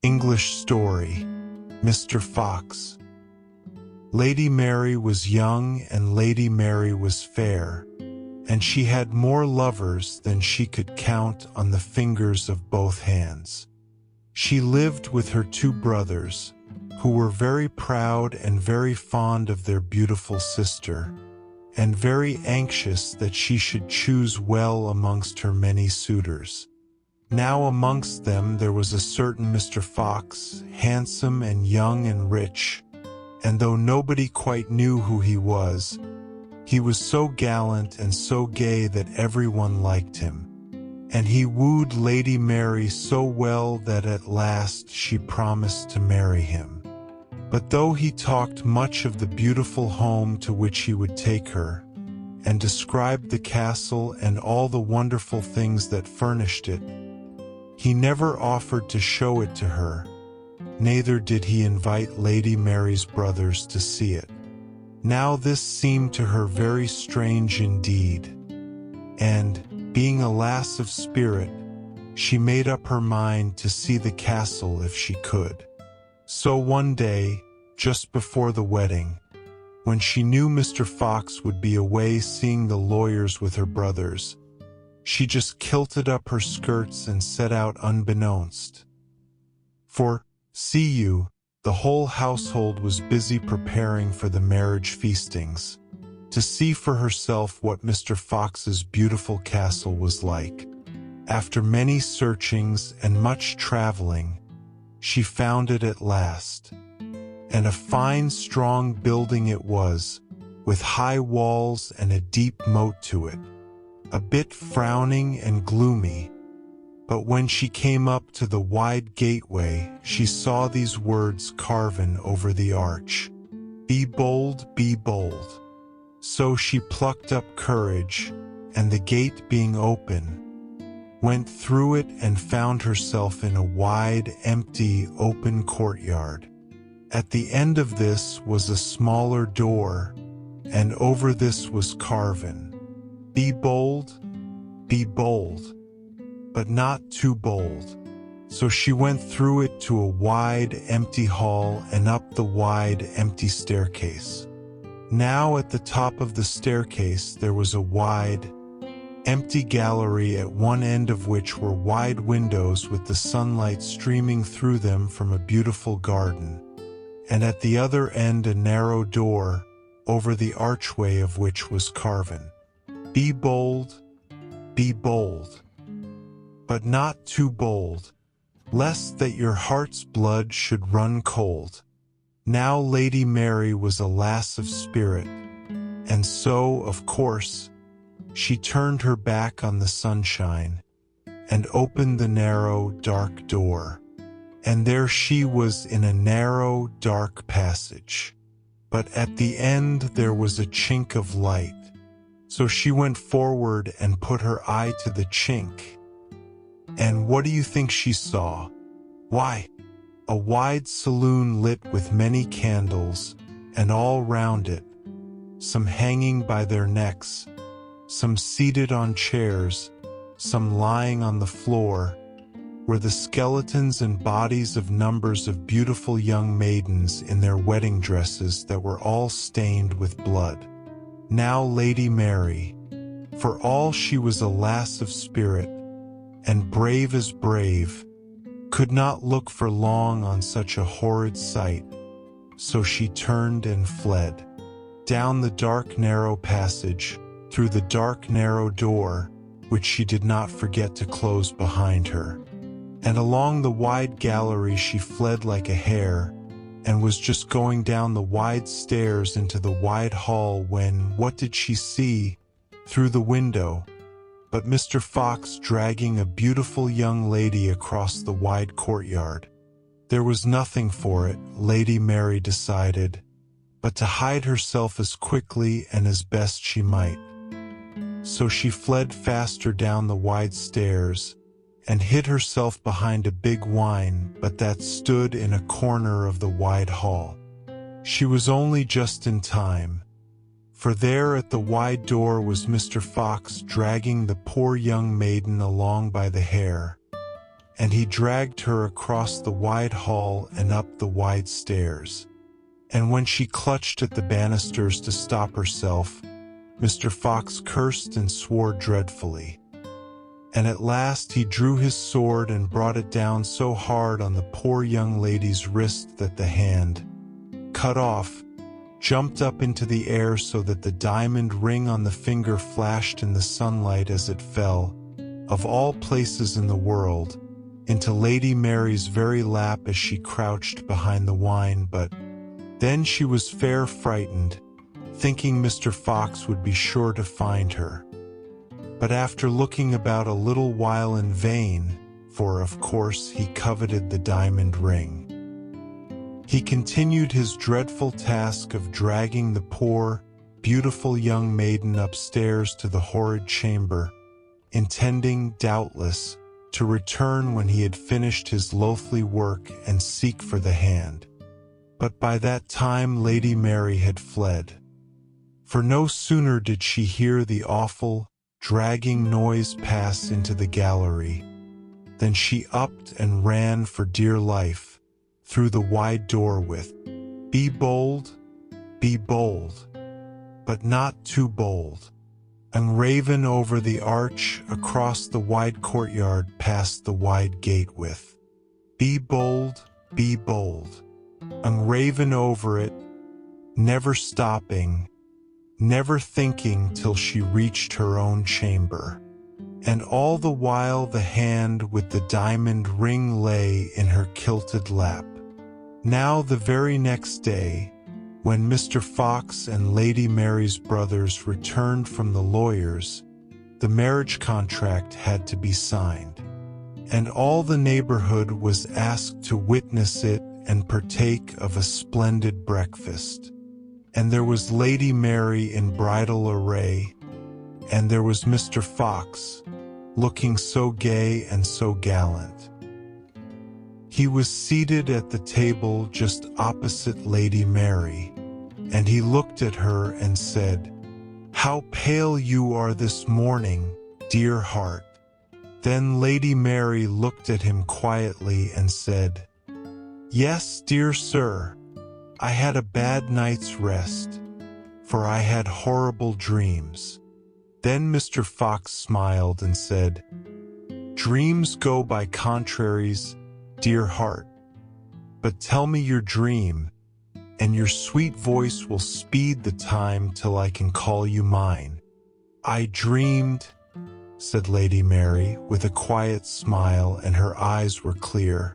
English story, Mr. Fox. Lady Mary was young and Lady Mary was fair, and she had more lovers than she could count on the fingers of both hands. She lived with her two brothers, who were very proud and very fond of their beautiful sister, and very anxious that she should choose well amongst her many suitors. Now amongst them there was a certain Mr. Fox, handsome and young and rich, and though nobody quite knew who he was so gallant and so gay that everyone liked him. And he wooed Lady Mary so well that at last she promised to marry him. But though he talked much of the beautiful home to which he would take her, and described the castle and all the wonderful things that furnished it, he never offered to show it to her, neither did he invite Lady Mary's brothers to see it. Now this seemed to her very strange indeed, and, being a lass of spirit, she made up her mind to see the castle if she could. So one day, just before the wedding, when she knew Mr. Fox would be away seeing the lawyers with her brothers, she just kilted up her skirts and set out unbeknownst. For, see you, the whole household was busy preparing for the marriage feastings, to see for herself what Mr. Fox's beautiful castle was like. After many searchings and much traveling, she found it at last. And a fine strong building it was, with high walls and a deep moat to it, a bit frowning and gloomy. But when she came up to the wide gateway, she saw these words carven over the arch: "Be bold, be bold." So she plucked up courage, and the gate being open, went through it and found herself in a wide, empty, open courtyard. At the end of this was a smaller door, and over this was carven, "Be bold, be bold, but not too bold." So she went through it to a wide, empty hall and up the wide, empty staircase. Now at the top of the staircase there was a wide, empty gallery at one end of which were wide windows with the sunlight streaming through them from a beautiful garden, and at the other end a narrow door, over the archway of which was carven, "Be bold, be bold, but not too bold, lest that your heart's blood should run cold." Now Lady Mary was a lass of spirit, and so, of course, she turned her back on the sunshine, and opened the narrow, dark door. And there she was in a narrow, dark passage. But at the end there was a chink of light. So she went forward and put her eye to the chink. And what do you think she saw? Why, a wide saloon lit with many candles, and all round it, some hanging by their necks, some seated on chairs, some lying on the floor, were the skeletons and bodies of numbers of beautiful young maidens in their wedding dresses that were all stained with blood. Now Lady Mary, for all she was a lass of spirit, and brave as brave, could not look for long on such a horrid sight, so she turned and fled, down the dark narrow passage, through the dark narrow door, which she did not forget to close behind her. And along the wide gallery she fled like a hare, and was just going down the wide stairs into the wide hall when, what did she see, through the window, but Mr. Fox dragging a beautiful young lady across the wide courtyard. There was nothing for it, Lady Mary decided, but to hide herself as quickly and as best she might. So she fled faster down the wide stairs, and hid herself behind a big wine butt that stood in a corner of the wide hall. She was only just in time, for there at the wide door was Mr. Fox dragging the poor young maiden along by the hair, and he dragged her across the wide hall and up the wide stairs. And when she clutched at the banisters to stop herself, Mr. Fox cursed and swore dreadfully. And at last he drew his sword and brought it down so hard on the poor young lady's wrist that the hand, cut off, jumped up into the air so that the diamond ring on the finger flashed in the sunlight as it fell, of all places in the world, into Lady Mary's very lap as she crouched behind the wine. But then she was fair frightened, thinking Mr. Fox would be sure to find her. But after looking about a little while in vain, for of course he coveted the diamond ring, he continued his dreadful task of dragging the poor, beautiful young maiden upstairs to the horrid chamber, intending, doubtless, to return when he had finished his loathly work and seek for the hand. But by that time Lady Mary had fled. For no sooner did she hear the awful, dragging noise pass into the gallery, than she upped and ran for dear life, through the wide door with, be bold, but not too bold," engraven over the arch across the wide courtyard past the wide gate with, be bold, engraven over it, never stopping, never thinking till she reached her own chamber. And all the while the hand with the diamond ring lay in her kilted lap. Now the very next day, when Mr. Fox and Lady Mary's brothers returned from the lawyers, the marriage contract had to be signed, and all the neighborhood was asked to witness it and partake of a splendid breakfast. And there was Lady Mary in bridal array, and there was Mr. Fox, looking so gay and so gallant. He was seated at the table just opposite Lady Mary, and he looked at her and said, "How pale you are this morning, dear heart." Then Lady Mary looked at him quietly and said, "Yes, dear sir, I had a bad night's rest, for I had horrible dreams." Then Mr. Fox smiled and said, "Dreams go by contraries, dear heart. But tell me your dream, and your sweet voice will speed the time till I can call you mine." "I dreamed," said Lady Mary, with a quiet smile, and her eyes were clear,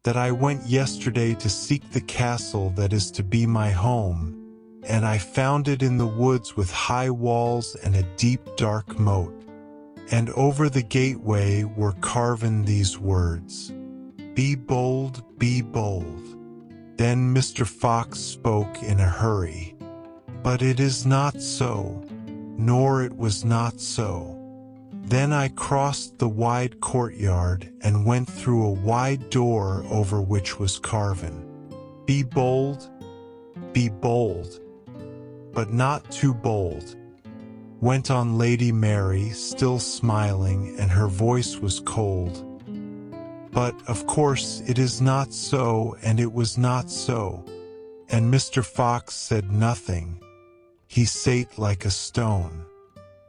"that I went yesterday to seek the castle that is to be my home, and I found it in the woods with high walls and a deep dark moat, and over the gateway were carven these words, 'Be bold, be bold.'" Then Mr. Fox spoke in a hurry, "But it is not so, nor it was not so. Then I crossed the wide courtyard and went through a wide door over which was carven, 'Be bold, but not too bold,'" went on Lady Mary, still smiling, and her voice was cold. "But, of course, it is not so, and it was not so." And Mr. Fox said nothing. He sate like a stone.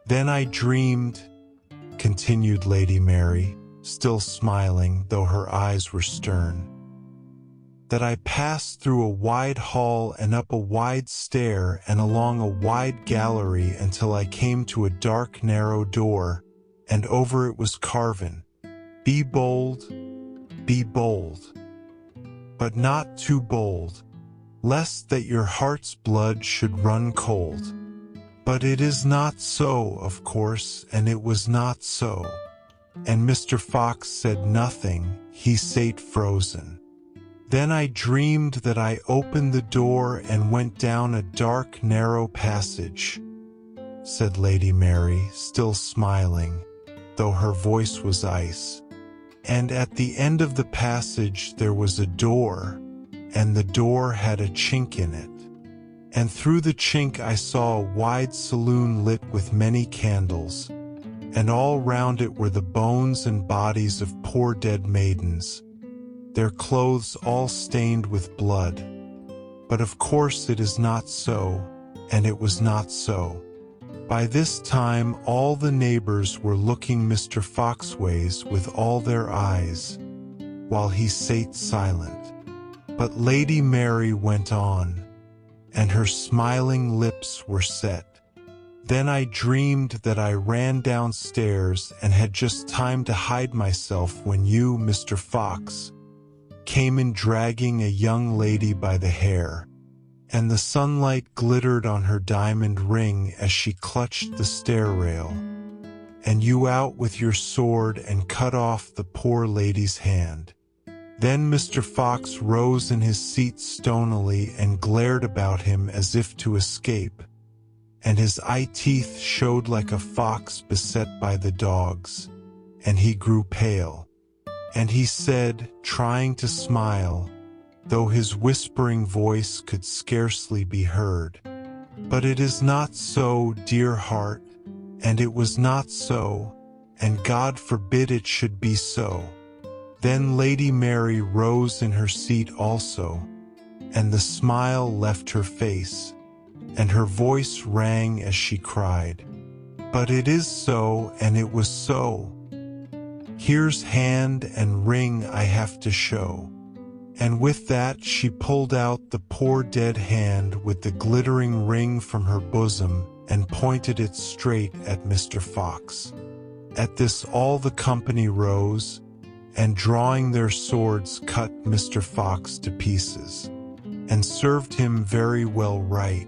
"Then I dreamed," continued Lady Mary, still smiling, though her eyes were stern, "that I passed through a wide hall and up a wide stair and along a wide gallery until I came to a dark narrow door, and over it was carven, 'Be bold, but not too bold, lest that your heart's blood should run cold.' But it is not so, of course, and it was not so." And Mr. Fox said nothing, he sate frozen. "Then I dreamed that I opened the door and went down a dark, narrow passage," said Lady Mary, still smiling, though her voice was ice. "And at the end of the passage there was a door, and the door had a chink in it. And through the chink I saw a wide saloon lit with many candles, and all round it were the bones and bodies of poor dead maidens, their clothes all stained with blood. But of course it is not so, and it was not so. By this time all the neighbors were looking Mr. Foxways with all their eyes, while he sate silent. But Lady Mary went on, and her smiling lips were set. Then I dreamed that I ran downstairs and had just time to hide myself when you, Mr. Fox, came in dragging a young lady by the hair, and the sunlight glittered on her diamond ring as she clutched the stair rail, and you out with your sword and cut off the poor lady's hand. Then Mr. Fox rose in his seat stonily and glared about him as if to escape, and his eye-teeth showed like a fox beset by the dogs, and he grew pale. And he said, trying to smile, though his whispering voice could scarcely be heard, "But it is not so, dear heart, and it was not so, and God forbid it should be so." Then Lady Mary rose in her seat also, and the smile left her face, and her voice rang as she cried, "But it is so, and it was so. Here's hand and ring I have to show." And with that she pulled out the poor dead hand with the glittering ring from her bosom and pointed it straight at Mr. Fox. At this all the company rose, and drawing their swords cut Mr. Fox to pieces, and served him very well right.